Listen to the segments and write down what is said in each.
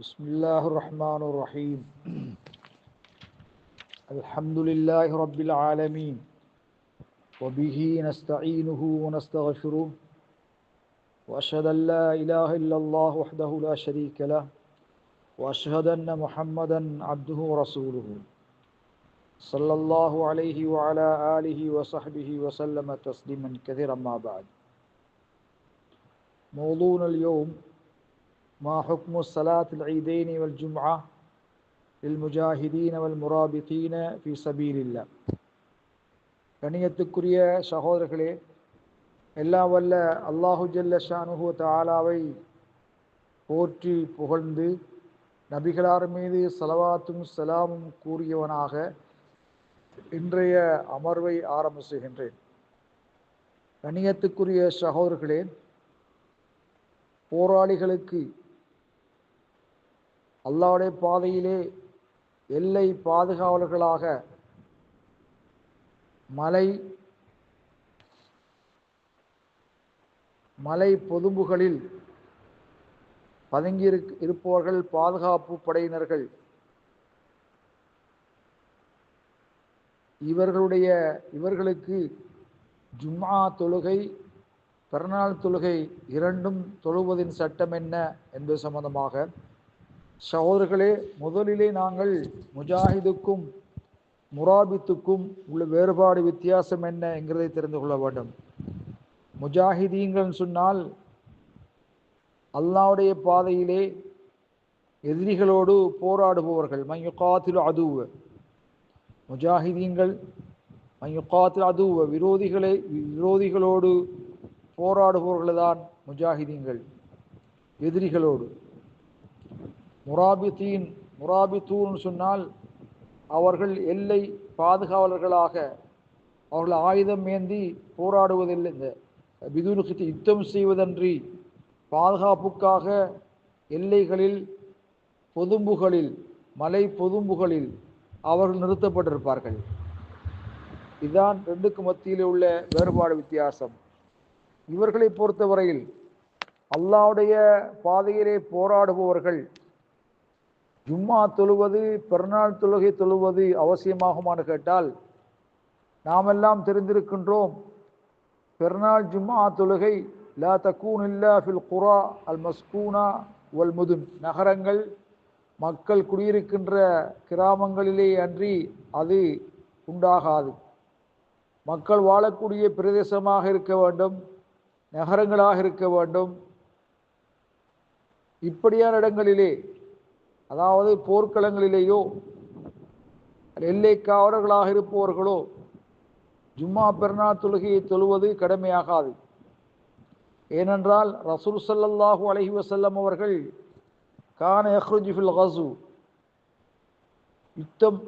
بسم الله الرحمن الرحيم الحمد لله رب العالمين وبه نستعينه ونستغفره وأشهد أن لا إله إلا الله وحده لا شريك له وأشهد أن محمدا عبده ورسوله صلى الله عليه وعلى آله وصحبه وسلم تسليما كثيرا. ما بعد، موضوعنا اليوم ما حكم صلاة العيدين والجمعة للمجاهدين والمرابطين في سبيل الله. கண்ணியத்துக்குரிய சகோதரர்களே, எல்லாம் வல்ல அல்லாஹு ஜல்ல ஷானுஹு தஆலாவை போற்றி புகழ்ந்து நபிகளார் மீது ஸலவாத்தும் ஸலாமும் கூறியவனாக இன்றைய அமர்வை ஆரம்ப செய்கின்றேன். கண்ணியத்துக்குரிய சகோதரர்களே, போராளிகளுக்கு அல்லாஹ்வுடைய பாதையிலே எல்லை பாதுகாவலர்களாக மலை பொதும்புகளில் பதுங்கி இருப்பவர்கள், பாதுகாப்பு படையினர்கள், இவர்களுக்கு ஜும்ஆ தொழுகை, பிறநாள் தொழுகை இரண்டும் தொழுவதின் சட்டம் என்ன என்பது சம்பந்தமாக சகோதரர்களே, முதலிலே நாங்கள் முஜாஹிதுக்கும் முராபித்துக்கும் உள்ள வேறுபாடு, வித்தியாசம் என்ன என்கிறதை தெரிந்து கொள்ள வேண்டும். முஜாஹிதீன்கள் சொன்னால் அல்லாஹ்வுடைய பாதையிலே எதிரிகளோடு போராடுபவர்கள். மய்யுகாத்திலு அதுவ முஜாஹிதீன்கள், மய்யுகாத்திலு அதுவ விரோதிகளோடு போராடுபவர்கள் தான் முஜாஹிதீன்கள், எதிரிகளோடு. முராபித்தூன் சொன்னால் அவர்கள் எல்லை பாதுகாவலர்களாக, அவர்கள் ஆயுதம் ஏந்தி போராடுவதில்லை, இந்த பிதுனுக்கு யுத்தம் செய்வதன்றி பாதுகாப்புக்காக எல்லைகளில், பொதும்புகளில், மலை பொதும்புகளில் அவர்கள் நிறுத்தப்பட்டிருப்பார்கள். இதுதான் ரெண்டுக்கு மத்தியில் உள்ள வேறுபாடு, வித்தியாசம். இவர்களை பொறுத்தவரையில் அல்லாஹ்வுடைய பாதையிலே போராடுபவர்கள் ஜும்மா தொழுவது, பிறநாள் தொழுகை தொழுவது அவசியமாகுமான்னு கேட்டால், நாமெல்லாம் தெரிந்திருக்கின்றோம், பிறநாள் ஜும்மா தொழுகை லா தக்கூன் இல்லா ஃபில் குரா அல் மஸ்கூனா வல் முதுன், நகரங்கள், மக்கள் குடியிருக்கின்ற கிராமங்களிலே அன்றி அது உண்டாகாது. மக்கள் வாழக்கூடிய பிரதேசமாக இருக்க வேண்டும், நகரங்களாக இருக்க வேண்டும். இப்படியான இடங்களிலே, அதாவது போர்க்களங்களிலேயோ எல்லை காவலர்களாக இருப்பவர்களோ ஜும்மா பெருநாள் தொழுகையை தொழுவது கடமையாகாது. ஏனென்றால் ரசூல் ஸல்லல்லாஹு அலைஹி வஸல்லம் அவர்கள் கான யக்ருஜு ஃபில் கஸு, யுத்தம்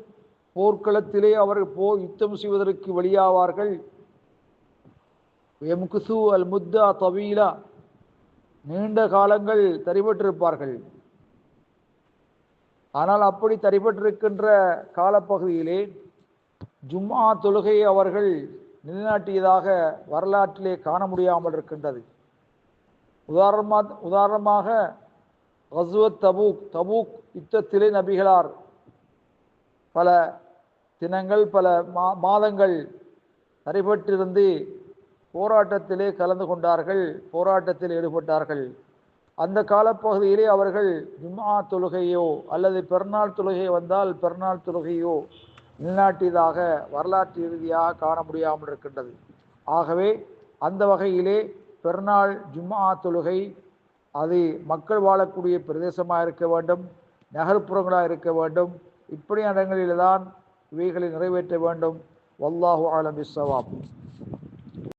போர்க்களத்திலே அவர்கள் யுத்தம் செய்வதற்கு வெளியாவார்கள். யம்குசு அல் முத்தா தவீலா, நீண்ட காலங்கள் தரிபட்டிருப்பார்கள். ஆனால் அப்படி தரிபட்டிருக்கின்ற காலப்பகுதியிலே ஜும்ஆ தொழுகையை அவர்கள் நிலைநாட்டியதாக வரலாற்றிலே காண முடியாமல் இருக்கின்றது. உதாரணமாக கஸ்வத் தபூக் யுத்தத்திலே நபிகளார் பல தினங்கள், பல மாதங்கள் தரிபட்டிருந்து போராட்டத்திலே கலந்து கொண்டார்கள், போராட்டத்தில் ஈடுபட்டார்கள். அந்த காலப்பகுதியிலே அவர்கள் ஜும்ஆ தொழுகையோ அல்லது பெருநாள் தொழுகை வந்தால் பெருநாள் தொழுகையோ நிலைநாட்டியதாக வரலாற்று ரீதியாக காண முடியாமல் இருக்கின்றது. ஆகவே அந்த வகையிலே பெருநாள் ஜும்ஆ தொழுகை அது மக்கள் வாழக்கூடிய பிரதேசமாக இருக்க வேண்டும், நகர்ப்புறங்களாக இருக்க வேண்டும். இப்படி இடங்களில்தான் இவைகளை நிறைவேற்ற வேண்டும். வல்லாஹு ஆலம் பிஸ்ஸவாப்.